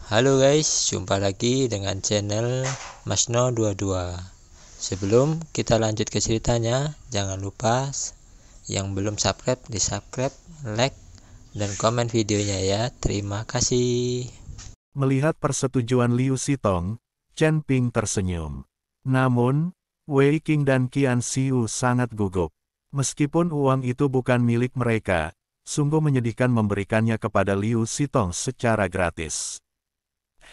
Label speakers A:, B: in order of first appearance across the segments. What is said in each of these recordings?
A: Halo guys, jumpa lagi dengan channel Masno22. Sebelum kita lanjut ke ceritanya, jangan lupa yang belum subscribe di subscribe, like, dan komen videonya ya. Terima kasih.
B: Melihat persetujuan Liu Sitong, Chen Ping tersenyum. Namun, Wei Qing dan Qian Xiu sangat gugup. Meskipun uang itu bukan milik mereka, sungguh menyedihkan memberikannya kepada Liu Sitong secara gratis.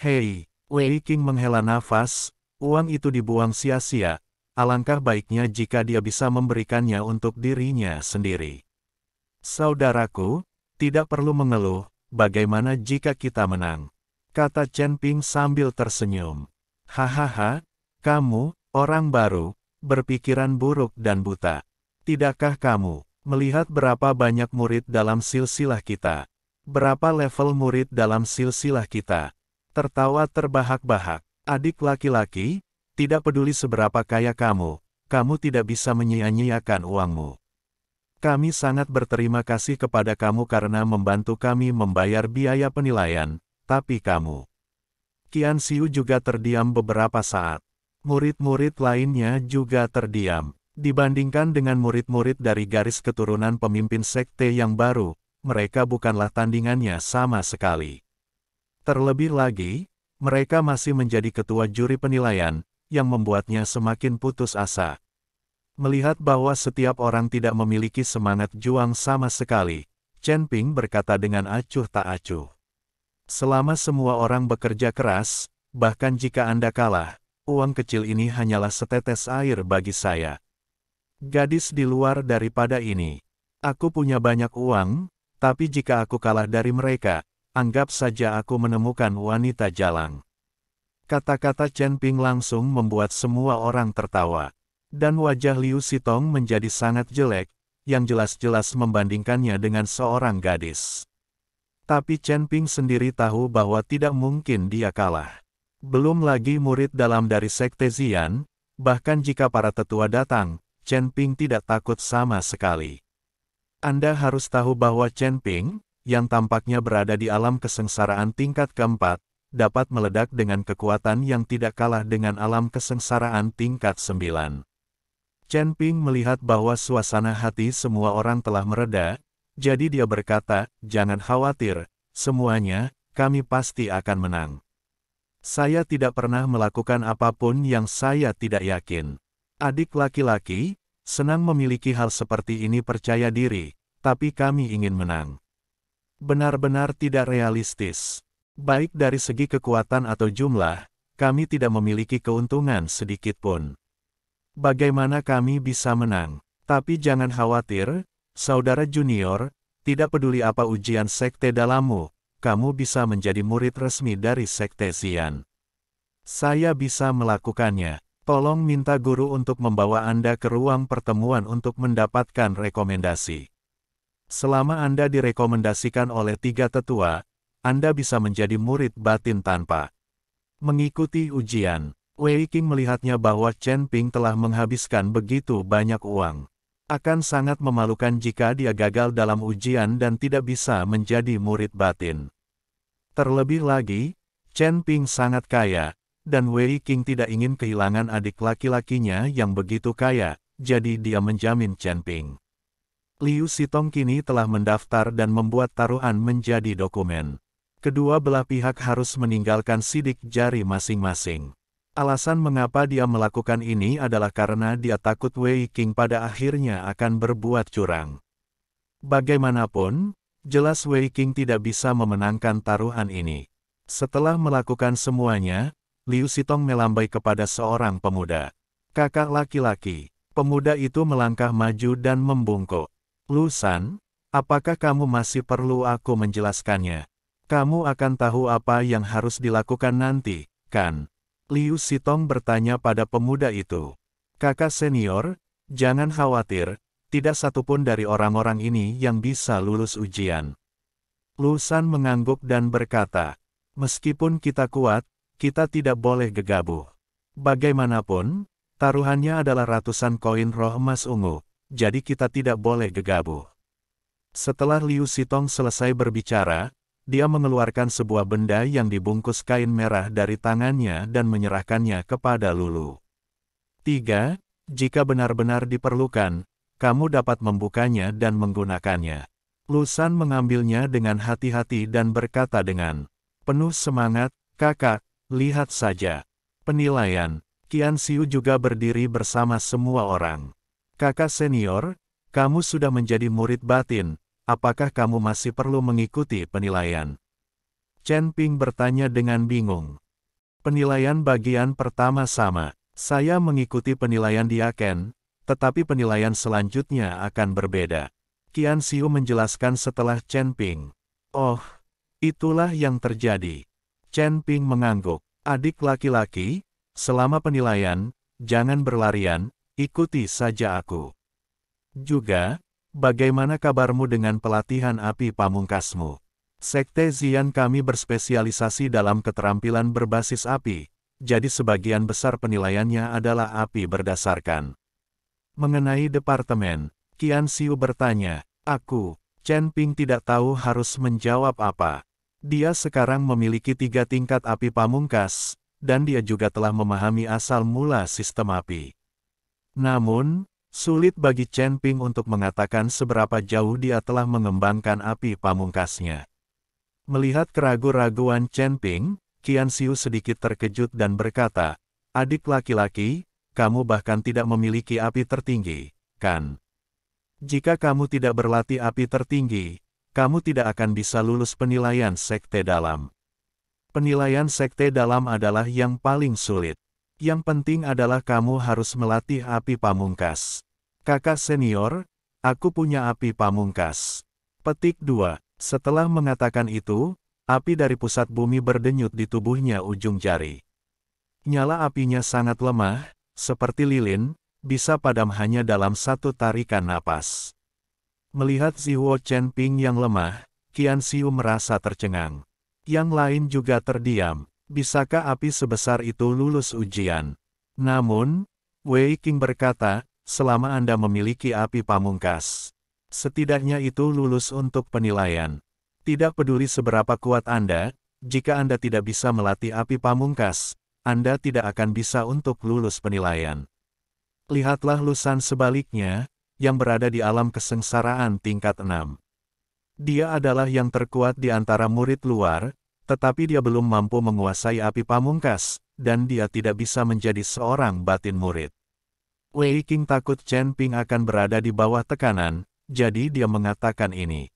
B: Hei, Wei Qing menghela nafas, uang itu dibuang sia-sia, alangkah baiknya jika dia bisa memberikannya untuk dirinya sendiri. Saudaraku, tidak perlu mengeluh, bagaimana jika kita menang? Kata Chen Ping sambil tersenyum. Hahaha, kamu, orang baru, berpikiran buruk dan buta. Tidakkah kamu melihat berapa banyak murid dalam silsilah kita? Berapa level murid dalam silsilah kita? Tertawa terbahak-bahak. Adik laki-laki, tidak peduli seberapa kaya kamu tidak bisa menyia-nyiakan uangmu. Kami sangat berterima kasih kepada kamu karena membantu kami membayar biaya penilaian, tapi kamu. Qian Xiu juga terdiam beberapa saat. Murid-murid lainnya juga terdiam. Dibandingkan dengan murid-murid dari garis keturunan pemimpin sekte yang baru, mereka bukanlah tandingannya sama sekali. Terlebih lagi, mereka masih menjadi ketua juri penilaian, yang membuatnya semakin putus asa. Melihat bahwa setiap orang tidak memiliki semangat juang sama sekali, Chen Ping berkata dengan acuh tak acuh. Selama semua orang bekerja keras, bahkan jika Anda kalah, uang kecil ini hanyalah setetes air bagi saya. Gadis di luar daripada ini. Aku punya banyak uang, tapi jika aku kalah dari mereka, anggap saja aku menemukan wanita jalang. Kata-kata Chen Ping langsung membuat semua orang tertawa. Dan wajah Liu Sitong menjadi sangat jelek, yang jelas-jelas membandingkannya dengan seorang gadis. Tapi Chen Ping sendiri tahu bahwa tidak mungkin dia kalah. Belum lagi murid dalam dari sekte Xian, bahkan jika para tetua datang, Chen Ping tidak takut sama sekali. Anda harus tahu bahwa Chen Ping, yang tampaknya berada di alam kesengsaraan tingkat keempat, dapat meledak dengan kekuatan yang tidak kalah dengan alam kesengsaraan tingkat 9. Chen Ping melihat bahwa suasana hati semua orang telah mereda, jadi dia berkata, jangan khawatir, semuanya, kami pasti akan menang. Saya tidak pernah melakukan apapun yang saya tidak yakin. Adik laki-laki, senang memiliki hal seperti ini percaya diri, tapi kami ingin menang. Benar-benar tidak realistis. Baik dari segi kekuatan atau jumlah, kami tidak memiliki keuntungan sedikit pun. Bagaimana kami bisa menang? Tapi jangan khawatir, saudara junior, tidak peduli apa ujian sekte dalammu, kamu bisa menjadi murid resmi dari sekte Xian. Saya bisa melakukannya. Tolong minta guru untuk membawa Anda ke ruang pertemuan untuk mendapatkan rekomendasi. Selama Anda direkomendasikan oleh 3 tetua, Anda bisa menjadi murid batin tanpa mengikuti ujian. Wei Qing melihatnya bahwa Chen Ping telah menghabiskan begitu banyak uang. Akan sangat memalukan jika dia gagal dalam ujian dan tidak bisa menjadi murid batin. Terlebih lagi, Chen Ping sangat kaya, dan Wei Qing tidak ingin kehilangan adik laki-lakinya yang begitu kaya, jadi dia menjamin Chen Ping. Liu Sitong kini telah mendaftar dan membuat taruhan menjadi dokumen. Kedua belah pihak harus meninggalkan sidik jari masing-masing. Alasan mengapa dia melakukan ini adalah karena dia takut Wei Qing pada akhirnya akan berbuat curang. Bagaimanapun, jelas Wei Qing tidak bisa memenangkan taruhan ini. Setelah melakukan semuanya, Liu Sitong melambai kepada seorang pemuda. Kakak laki-laki, pemuda itu melangkah maju dan membungkuk. Lu San, apakah kamu masih perlu aku menjelaskannya? Kamu akan tahu apa yang harus dilakukan nanti, kan? Liu Sitong bertanya pada pemuda itu. Kakak senior, jangan khawatir, tidak satupun dari orang-orang ini yang bisa lulus ujian. Lu San mengangguk dan berkata, meskipun kita kuat, kita tidak boleh gegabah. Bagaimanapun, taruhannya adalah ratusan koin roh emas ungu, jadi kita tidak boleh gegabah. Setelah Liu Sitong selesai berbicara, dia mengeluarkan sebuah benda yang dibungkus kain merah dari tangannya dan menyerahkannya kepada Lulu. 3. Jika benar-benar diperlukan, kamu dapat membukanya dan menggunakannya. Lusan mengambilnya dengan hati-hati dan berkata dengan penuh semangat, kakak, lihat saja. Penilaian, Qian Xiu juga berdiri bersama semua orang. Kakak senior, kamu sudah menjadi murid batin, apakah kamu masih perlu mengikuti penilaian? Chen Ping bertanya dengan bingung. Penilaian bagian pertama sama. Saya mengikuti penilaian di Aken, tetapi penilaian selanjutnya akan berbeda. Qian Xiu menjelaskan setelah Chen Ping. Oh, itulah yang terjadi. Chen Ping mengangguk. Adik laki-laki, selama penilaian, jangan berlarian, ikuti saja aku. Juga, bagaimana kabarmu dengan pelatihan api pamungkasmu? Sekte Xian kami berspesialisasi dalam keterampilan berbasis api, jadi sebagian besar penilaiannya adalah api berdasarkan. Mengenai departemen, Qian Xiu bertanya, Chen Ping tidak tahu harus menjawab apa. Dia sekarang memiliki 3 tingkat api pamungkas, dan dia juga telah memahami asal mula sistem api. Namun, sulit bagi Chen Ping untuk mengatakan seberapa jauh dia telah mengembangkan api pamungkasnya. Melihat keraguan-raguan Chen Ping, Qian Xiu sedikit terkejut dan berkata, adik laki-laki, kamu bahkan tidak memiliki api tertinggi, kan? Jika kamu tidak berlatih api tertinggi, kamu tidak akan bisa lulus penilaian sekte dalam. Penilaian sekte dalam adalah yang paling sulit. Yang penting adalah kamu harus melatih api pamungkas. Kakak senior, aku punya api pamungkas. Petik 2. Setelah mengatakan itu, api dari pusat bumi berdenyut di tubuhnya ujung jari. Nyala apinya sangat lemah, seperti lilin, bisa padam hanya dalam satu tarikan napas. Melihat Zihuo Chen Ping yang lemah, Qian Xiu merasa tercengang. Yang lain juga terdiam. Bisakah api sebesar itu lulus ujian? Namun, Wei Qing berkata, selama Anda memiliki api pamungkas, setidaknya itu lulus untuk penilaian. Tidak peduli seberapa kuat Anda, jika Anda tidak bisa melatih api pamungkas, Anda tidak akan bisa untuk lulus penilaian. Lihatlah lusan sebaliknya, yang berada di alam kesengsaraan tingkat 6. Dia adalah yang terkuat di antara murid luar, tetapi dia belum mampu menguasai api pamungkas, dan dia tidak bisa menjadi seorang batin murid. Wei Qing takut Chen Ping akan berada di bawah tekanan, jadi dia mengatakan ini.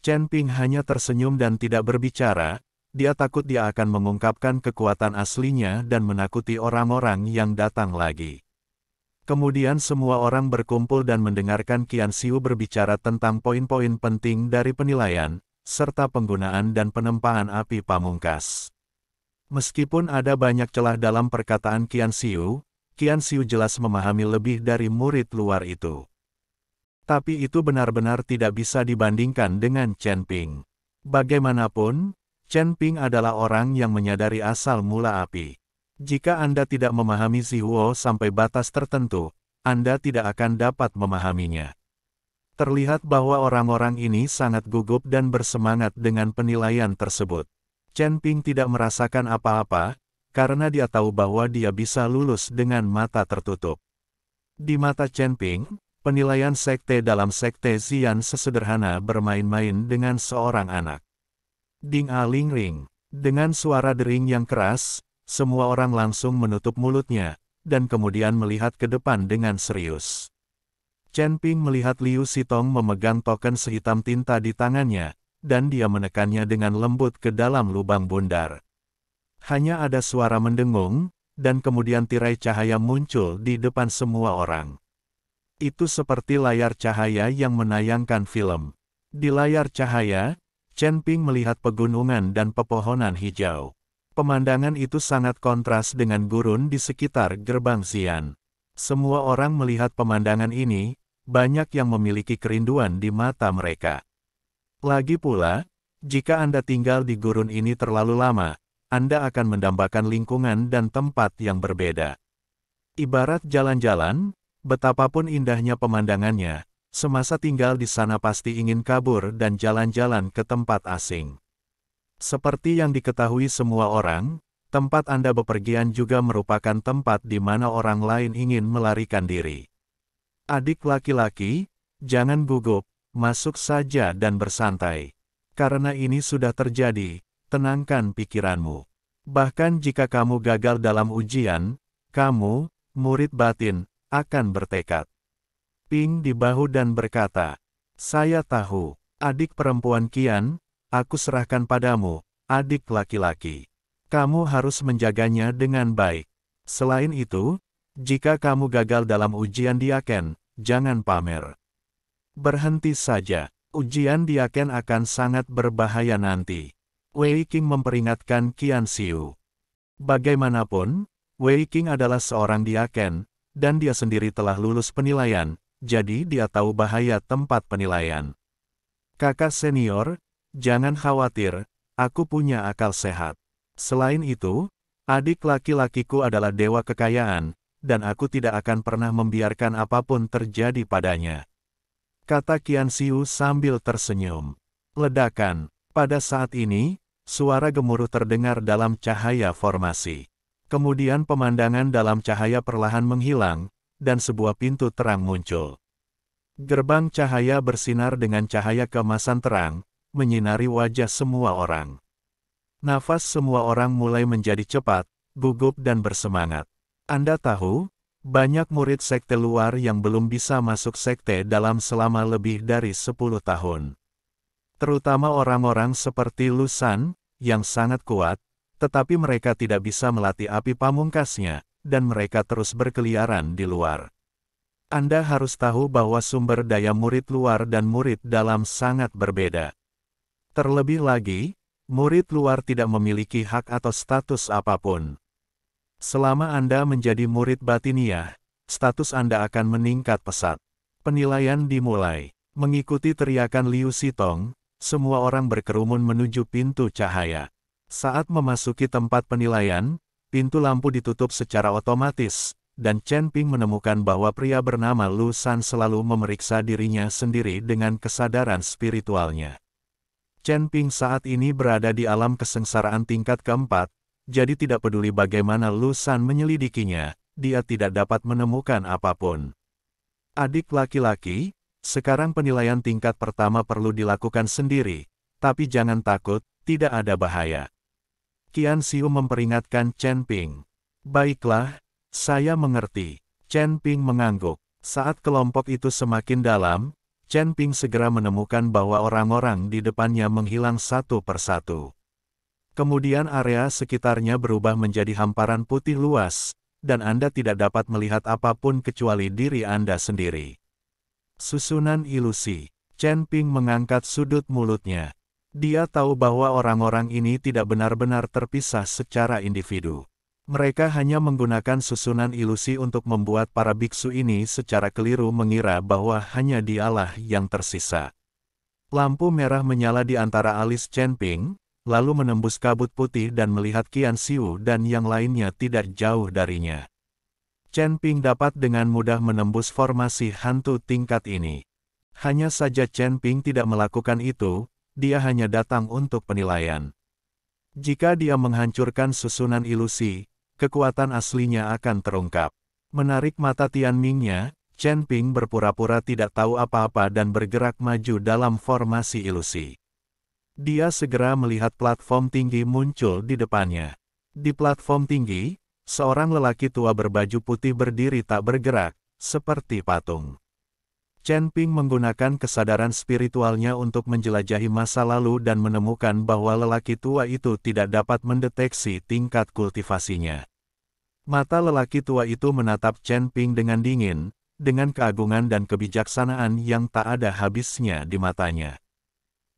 B: Chen Ping hanya tersenyum dan tidak berbicara, dia takut dia akan mengungkapkan kekuatan aslinya dan menakuti orang-orang yang datang lagi. Kemudian semua orang berkumpul dan mendengarkan Qian Xiu berbicara tentang poin-poin penting dari penilaian, serta penggunaan dan penempaan api pamungkas. Meskipun ada banyak celah dalam perkataan Qian Xiu jelas memahami lebih dari murid luar itu. Tapi itu benar-benar tidak bisa dibandingkan dengan Chen Ping. Bagaimanapun, Chen Ping adalah orang yang menyadari asal mula api. Jika Anda tidak memahami Zihuo sampai batas tertentu, Anda tidak akan dapat memahaminya. Terlihat bahwa orang-orang ini sangat gugup dan bersemangat dengan penilaian tersebut. Chen Ping tidak merasakan apa-apa, karena dia tahu bahwa dia bisa lulus dengan mata tertutup. Di mata Chen Ping, penilaian sekte dalam sekte Xian sesederhana bermain-main dengan seorang anak. Ding a ling ring. Dengan suara dering yang keras, semua orang langsung menutup mulutnya, dan kemudian melihat ke depan dengan serius. Chen Ping melihat Liu Xitong memegang token sehitam tinta di tangannya, dan dia menekannya dengan lembut ke dalam lubang bundar. Hanya ada suara mendengung, dan kemudian tirai cahaya muncul di depan semua orang. Itu seperti layar cahaya yang menayangkan film. Di layar cahaya, Chen Ping melihat pegunungan dan pepohonan hijau. Pemandangan itu sangat kontras dengan gurun di sekitar gerbang Xian. Semua orang melihat pemandangan ini, banyak yang memiliki kerinduan di mata mereka. Lagi pula, jika Anda tinggal di gurun ini terlalu lama, Anda akan mendambakan lingkungan dan tempat yang berbeda. Ibarat jalan-jalan, betapapun indahnya pemandangannya, semasa tinggal di sana pasti ingin kabur dan jalan-jalan ke tempat asing. Seperti yang diketahui semua orang, tempat Anda bepergian juga merupakan tempat di mana orang lain ingin melarikan diri. Adik laki-laki, jangan gugup, masuk saja dan bersantai. Karena ini sudah terjadi, tenangkan pikiranmu. Bahkan jika kamu gagal dalam ujian, kamu, murid batin, akan bertekad. Ping di bahu dan berkata, "Saya tahu, adik perempuan Qian, aku serahkan padamu, adik laki-laki. Kamu harus menjaganya dengan baik. Selain itu, jika kamu gagal dalam ujian Diaken, jangan pamer. Berhenti saja, ujian Diaken akan sangat berbahaya nanti." Wei Qing memperingatkan Qian Xiu. Bagaimanapun, Wei Qing adalah seorang Diaken, dan dia sendiri telah lulus penilaian, jadi dia tahu bahaya tempat penilaian. "Kakak senior, jangan khawatir, aku punya akal sehat. Selain itu, adik laki-lakiku adalah dewa kekayaan, dan aku tidak akan pernah membiarkan apapun terjadi padanya," kata Qian Xiu sambil tersenyum. Ledakan. Pada saat ini, suara gemuruh terdengar dalam cahaya formasi. Kemudian pemandangan dalam cahaya perlahan menghilang, dan sebuah pintu terang muncul. Gerbang cahaya bersinar dengan cahaya keemasan terang, menyinari wajah semua orang. Nafas semua orang mulai menjadi cepat, gugup dan bersemangat. Anda tahu, banyak murid sekte luar yang belum bisa masuk sekte dalam selama lebih dari 10 tahun. Terutama orang-orang seperti Lu San, yang sangat kuat, tetapi mereka tidak bisa melatih api pamungkasnya, dan mereka terus berkeliaran di luar. Anda harus tahu bahwa sumber daya murid luar dan murid dalam sangat berbeda. Terlebih lagi, murid luar tidak memiliki hak atau status apapun. Selama Anda menjadi murid batiniah, status Anda akan meningkat pesat. Penilaian dimulai. Mengikuti teriakan Liu Sitong, semua orang berkerumun menuju pintu cahaya. Saat memasuki tempat penilaian, pintu lampu ditutup secara otomatis, dan Chen Ping menemukan bahwa pria bernama Lu San selalu memeriksa dirinya sendiri dengan kesadaran spiritualnya. Chen Ping saat ini berada di alam kesengsaraan tingkat keempat, jadi tidak peduli bagaimana Lu San menyelidikinya, dia tidak dapat menemukan apapun. Adik laki-laki, sekarang penilaian tingkat pertama perlu dilakukan sendiri, tapi jangan takut, tidak ada bahaya. Qian Xiu memperingatkan Chen Ping. "Baiklah, saya mengerti." Chen Ping mengangguk. Saat kelompok itu semakin dalam, Chen Ping segera menemukan bahwa orang-orang di depannya menghilang satu persatu. Kemudian area sekitarnya berubah menjadi hamparan putih luas, dan Anda tidak dapat melihat apapun kecuali diri Anda sendiri. Susunan ilusi. Chen Ping mengangkat sudut mulutnya. Dia tahu bahwa orang-orang ini tidak benar-benar terpisah secara individu. Mereka hanya menggunakan susunan ilusi untuk membuat para biksu ini secara keliru mengira bahwa hanya dialah yang tersisa. Lampu merah menyala di antara alis Chen Ping, lalu menembus kabut putih dan melihat Qian Xiu dan yang lainnya tidak jauh darinya. Chen Ping dapat dengan mudah menembus formasi hantu tingkat ini. Hanya saja Chen Ping tidak melakukan itu, dia hanya datang untuk penilaian. Jika dia menghancurkan susunan ilusi, kekuatan aslinya akan terungkap. Menarik mata Tianming-nya, Chen Ping berpura-pura tidak tahu apa-apa dan bergerak maju dalam formasi ilusi. Dia segera melihat platform tinggi muncul di depannya. Di platform tinggi, seorang lelaki tua berbaju putih berdiri tak bergerak, seperti patung. Chen Ping menggunakan kesadaran spiritualnya untuk menjelajahi masa lalu dan menemukan bahwa lelaki tua itu tidak dapat mendeteksi tingkat kultivasinya. Mata lelaki tua itu menatap Chen Ping dengan dingin, dengan keagungan dan kebijaksanaan yang tak ada habisnya di matanya.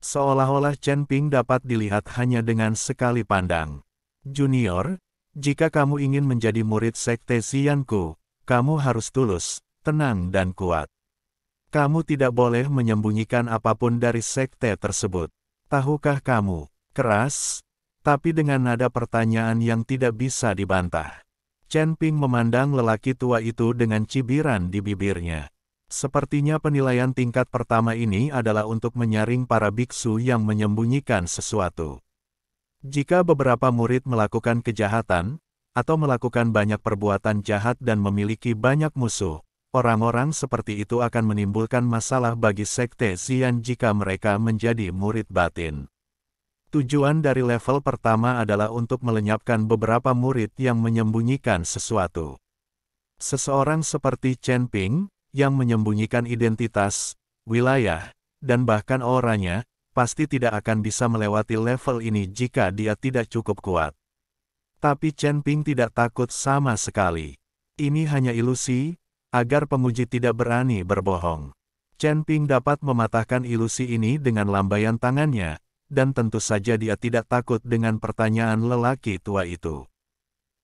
B: Seolah-olah Chen Ping dapat dilihat hanya dengan sekali pandang. "Junior, jika kamu ingin menjadi murid sekte Xianku, kamu harus tulus, tenang dan kuat. Kamu tidak boleh menyembunyikan apapun dari sekte tersebut. Tahukah kamu?" Keras, tapi dengan nada pertanyaan yang tidak bisa dibantah. Chen Ping memandang lelaki tua itu dengan cibiran di bibirnya. Sepertinya penilaian tingkat pertama ini adalah untuk menyaring para biksu yang menyembunyikan sesuatu. Jika beberapa murid melakukan kejahatan, atau melakukan banyak perbuatan jahat dan memiliki banyak musuh, orang-orang seperti itu akan menimbulkan masalah bagi sekte Xian jika mereka menjadi murid batin. Tujuan dari level pertama adalah untuk melenyapkan beberapa murid yang menyembunyikan sesuatu. Seseorang seperti Chen Ping, yang menyembunyikan identitas, wilayah, dan bahkan auranya, pasti tidak akan bisa melewati level ini jika dia tidak cukup kuat. Tapi Chen Ping tidak takut sama sekali. Ini hanya ilusi, agar pemuji tidak berani berbohong. Chen Ping dapat mematahkan ilusi ini dengan lambaian tangannya, dan tentu saja dia tidak takut dengan pertanyaan lelaki tua itu.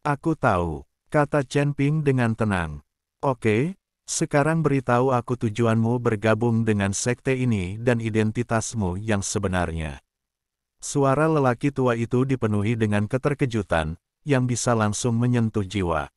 B: Aku tahu, kata Chen Ping dengan tenang. Oke, sekarang beritahu aku tujuanmu bergabung dengan sekte ini dan identitasmu yang sebenarnya. Suara lelaki tua itu dipenuhi dengan keterkejutan, yang bisa langsung menyentuh jiwa.